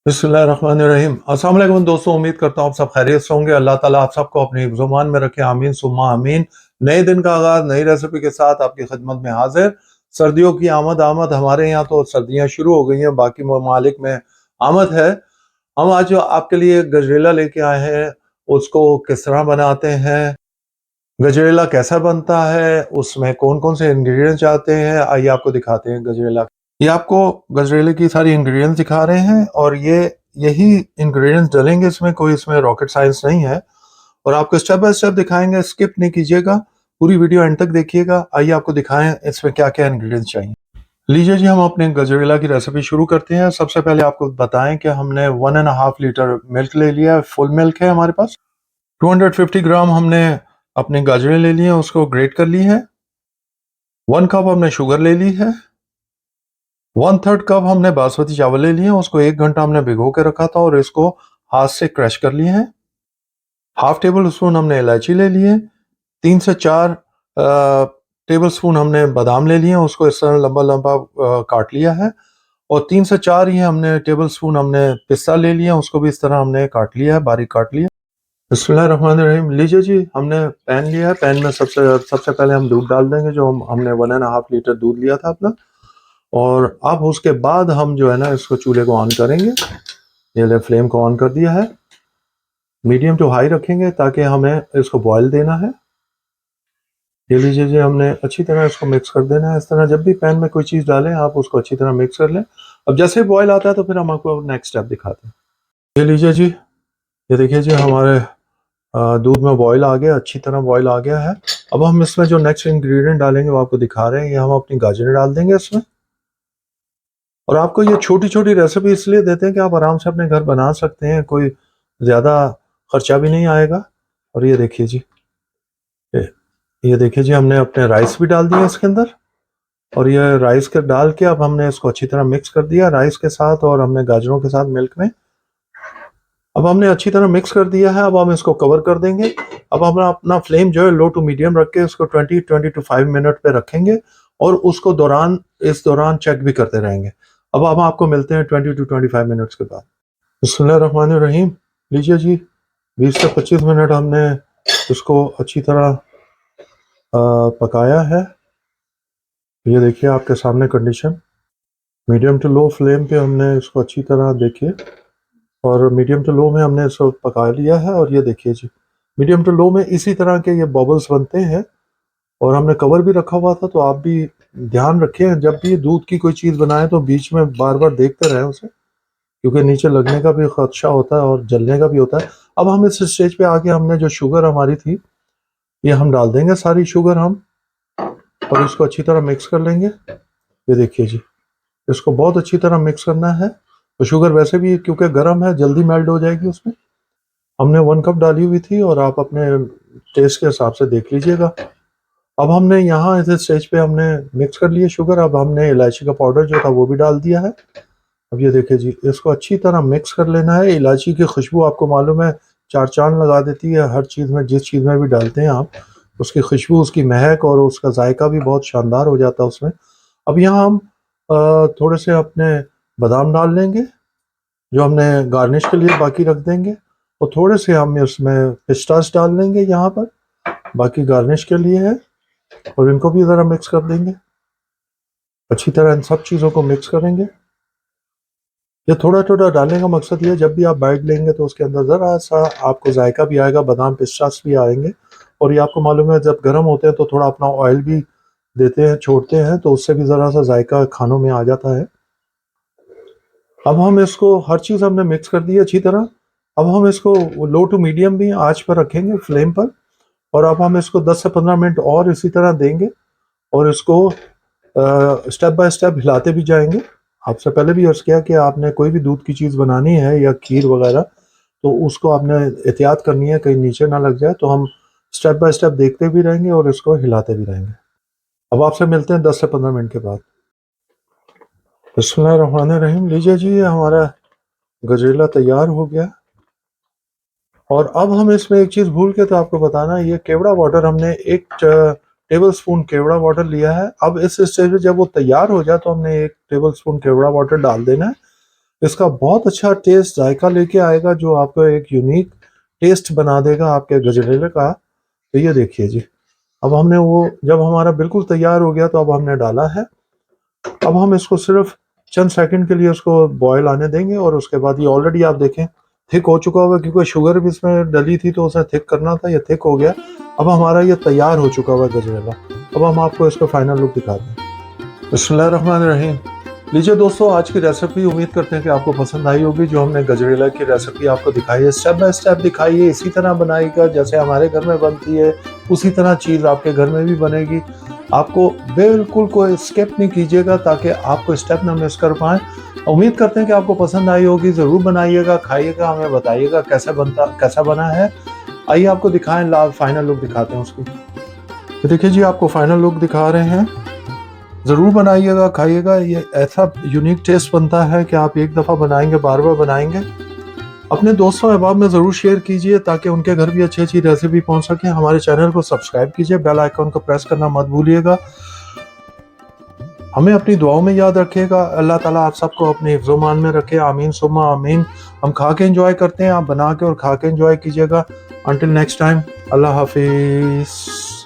बिस्मिल्लाहिर्रहमानिर्रहीम। अस्सलाम वालेकुम दोस्तों, उम्मीद करता हूँ आप सब खैरियत से होंगे। अल्लाह ताला आप सबको अपने ज़ुबान में रखे, आमीन सुम्मा आमीन। नए दिन का आगाज़ नई रेसिपी के साथ आपकी खिदमत में हाजिर। सर्दियों की आमद आमद, हमारे यहाँ तो सर्दियाँ शुरू हो गई हैं, बाकी ममालिक में आमद है। हम आज जो आपके लिए गजरेला लेके आए हैं, उसको किस तरह बनाते हैं, गजरेला कैसा बनता है, उसमें कौन कौन से इंग्रेडिएंट्स आते हैं, आइए आपको दिखाते हैं गजरेला। ये आपको गजरेले की सारी इंग्रेडिएंट्स दिखा रहे हैं और यही इंग्रेडिएंट्स डलेंगे इसमें, कोई इसमें रॉकेट साइंस नहीं है। और आपको स्टेप बाय स्टेप दिखाएंगे, स्किप नहीं कीजिएगा, पूरी वीडियो एंड तक देखिएगा। आइए आपको दिखाएं इसमें क्या क्या इंग्रेडिएंट्स चाहिए। लीजिए जी, हम अपने गजरेला की रेसिपी शुरू करते हैं। सबसे पहले आपको बताएं कि हमने 1.5 लीटर मिल्क ले लिया है, फुल मिल्क है हमारे पास। 250 ग्राम हमने अपने गाजरें ले लिए हैं, उसको ग्रेट कर ली है। 1 कप हमने शुगर ले ली है। 1/3 कप हमने बासमती चावल ले लिए हैं, उसको 1 घंटा हमने भिगो के रखा था और इसको हाथ से क्रश कर लिए हैं। हाफ टेबल स्पून हमने इलायची ले लिए। 3 से 4 टेबल स्पून हमने बादाम ले लिए हैं, उसको इस तरह लंबा लंबा काट लिया है। और 3 से 4 ही हमने टेबल स्पून हमने पिस्ता ले लिया, उसको भी इस तरह हमने काट लिया है, बारीक काट लिया। बिस्मिल्लाहिर्रहमानिर्रहीम। लीजिए जी, हमने पैन लिया है। पैन में सबसे सबसे पहले हम दूध डाल देंगे, जो हमने 1.5 लीटर दूध लिया था अपना। और अब उसके बाद हम जो है ना, इसको चूल्हे को ऑन करेंगे। ये ले, फ्लेम को ऑन कर दिया है। मीडियम टू हाई रखेंगे ताकि हमें इसको बॉयल देना है। ये लीजिए जी, हमने अच्छी तरह इसको मिक्स कर देना है। इस तरह जब भी पैन में कोई चीज़ डालें, आप उसको अच्छी तरह मिक्स कर लें। अब जैसे ही बॉयल आता है तो फिर हम आपको नेक्स्ट स्टेप दिखाते हैं। ये लीजिए जी, ये देखिए जी, हमारे दूध में बॉयल आ गया, अच्छी तरह बॉयल आ गया है। अब हम इसमें जो नेक्स्ट इंग्रेडिएंट डालेंगे वो आपको दिखा रहे हैं। ये हम अपनी गाजरें डाल देंगे इसमें। और आपको ये छोटी छोटी रेसिपी इसलिए देते हैं कि आप आराम से अपने घर बना सकते हैं, कोई ज़्यादा खर्चा भी नहीं आएगा। और ये देखिए जी, ये ये देखिए जी, हमने अपने राइस भी डाल दिए इसके अंदर। और ये राइस के डाल के अब हमने इसको अच्छी तरह मिक्स कर दिया राइस के साथ, और हमने गाजरों के साथ मिल्क में। अब हमने अच्छी तरह मिक्स कर दिया है। अब हम इसको कवर कर देंगे। अब हम अपना फ्लेम जो है लो टू मीडियम रख के इसको 20 to 5 मिनट पे रखेंगे। और उसको इस दौरान चेक भी करते रहेंगे। अब हम आपको मिलते हैं 20 to 25 मिनट्स के बाद। बिस्मिल्लाहिर्रहमानिर्रहीम। लीजिए जी, 20 से 25 मिनट हमने इसको अच्छी तरह पकाया है। ये देखिए आपके सामने condition. Medium to low flame पे हमने इसको अच्छी तरह देखिए, और मीडियम टू लो में हमने इसको पका लिया है। और ये देखिए जी, मीडियम टू लो में इसी तरह के ये बबल्स बनते हैं। और हमने कवर भी रखा हुआ था, तो आप भी ध्यान रखें, जब भी दूध की कोई चीज़ बनाएं तो बीच में बार बार देखते रहें उसे, क्योंकि नीचे लगने का भी खदशा होता है और जलने का भी होता है। अब हम इस स्टेज पे आके हमने जो शुगर हमारी थी, ये हम डाल देंगे सारी शुगर हम, और इसको अच्छी तरह मिक्स कर लेंगे। ये देखिए जी, इसको बहुत अच्छी तरह मिक्स करना है। तो शुगर वैसे भी क्योंकि गर्म है, जल्दी मेल्ट हो जाएगी उसमें। हमने 1 कप डाली हुई थी, और आप अपने टेस्ट के हिसाब से देख लीजिएगा। अब हमने यहाँ इस स्टेज पे हमने मिक्स कर लिया शुगर। अब हमने इलायची का पाउडर जो था वो भी डाल दिया है। अब ये देखिए जी, इसको अच्छी तरह मिक्स कर लेना है। इलायची की खुशबू आपको मालूम है चार चांद लगा देती है हर चीज़ में, जिस चीज़ में भी डालते हैं आप, उसकी खुशबू, उसकी महक और उसका जायका भी बहुत शानदार हो जाता है उसमें। अब यहाँ हम थोड़े से अपने बादाम डाल लेंगे, जो हमने गार्निश के लिए बाकी रख देंगे। और थोड़े से हम इसमें पिस्तास डाल लेंगे यहाँ पर, बाकी गार्निश के लिए है। और इनको भी ज़रा मिक्स कर देंगे अच्छी तरह। इन सब चीज़ों को मिक्स करेंगे। ये थोड़ा थोड़ा डालने का मकसद ये है, जब भी आप बाइट लेंगे तो उसके अंदर ज़रा सा आपको जायका भी आएगा, बादाम पिस्तास भी आएंगे। और ये आपको मालूम है जब गर्म होते हैं तो थोड़ा अपना ऑयल भी देते हैं, छोड़ते हैं, तो उससे भी ज़रा सा जायका खानों में आ जाता है। अब हम इसको हर चीज़ हमने मिक्स कर दी अच्छी तरह। अब हम इसको लो टू मीडियम भी आंच पर रखेंगे फ्लेम पर। और अब हम इसको 10 से 15 मिनट और इसी तरह देंगे, और इसको स्टेप बाय स्टेप हिलाते भी जाएंगे। आपसे पहले भी अर्ज़ किया कि आपने कोई भी दूध की चीज़ बनानी है या खीर वगैरह, तो उसको आपने एहतियात करनी है कहीं नीचे ना लग जाए। तो हम स्टेप बाय स्टेप देखते भी रहेंगे और इसको हिलाते भी रहेंगे। अब आपसे मिलते हैं 10 से 15 मिनट के बाद। बिस्मिल्लाहिर्रहमानिर्रहीम। लीजिए जी, ये हमारा गजरेला तैयार हो गया। और अब हम इसमें एक चीज़ भूल के तो आपको बताना, ये केवड़ा वाटर हमने 1 टेबल स्पून केवड़ा वाटर लिया है। अब इस स्टेज पे जब वो तैयार हो जाए तो हमने 1 टेबल स्पून केवड़ा वाटर डाल देना है। इसका बहुत अच्छा टेस्ट जायका लेके आएगा, जो आपको एक यूनिक टेस्ट बना देगा आपके गजरेले का। तो ये देखिए जी, अब हमने वो जब हमारा बिल्कुल तैयार हो गया तो अब हमने डाला है। अब हम इसको सिर्फ चंद सेकंड के लिए उसको बॉयल आने देंगे और उसके बाद ये ऑलरेडी आप देखें थिक हो चुका होगा, क्योंकि शुगर भी इसमें डली थी तो उसे थिक करना था, ये थिक हो गया। अब हमारा ये तैयार हो चुका हुआ गजरेला। अब हम आपको इसका फाइनल लुक दिखाते हैं। बिस्मिल्लाहिर्रहमानिर्रहीम। लीजिए दोस्तों, आज की रेसिपी उम्मीद करते हैं कि आपको पसंद आई होगी। जो हमने गजरेला की रेसिपी आपको दिखाई है, स्टेप बाय स्टेप दिखाई है, इसी तरह बनाएगा जैसे हमारे घर में बनती है, उसी तरह चीज़ आपके घर में भी बनेगी। आपको बिल्कुल कोई स्किप नहीं कीजिएगा ताकि आपको स्टेप ना मिस कर पाएँ। उम्मीद करते हैं कि आपको पसंद आई होगी। ज़रूर बनाइएगा, खाइएगा, हमें बताइएगा कैसा बना है। आइए आपको दिखाएं, फाइनल लुक दिखाते हैं उसकी। तो देखिए जी, आपको फाइनल लुक दिखा रहे हैं। ज़रूर बनाइएगा, खाइएगा। ये ऐसा यूनिक टेस्ट बनता है कि आप एक दफ़ा बनाएंगे बार बार बनाएंगे। अपने दोस्तों अहबाब में ज़रूर शेयर कीजिए ताकि उनके घर भी अच्छी अच्छी रेसिपी पहुंच सके। हमारे चैनल को सब्सक्राइब कीजिए, बेल आइकन को प्रेस करना मत भूलिएगा। हमें अपनी दुआओं में याद रखिएगा। अल्लाह ताला आप सबको अपने हिफ्ज़-ओ-मान में रखे। आमीन सुम्मा आमीन। हम खा के एंजॉय करते हैं, आप बना के और खा के एंजॉय कीजिएगा। अंटिल नेक्स्ट टाइम, अल्लाह हाफिज़।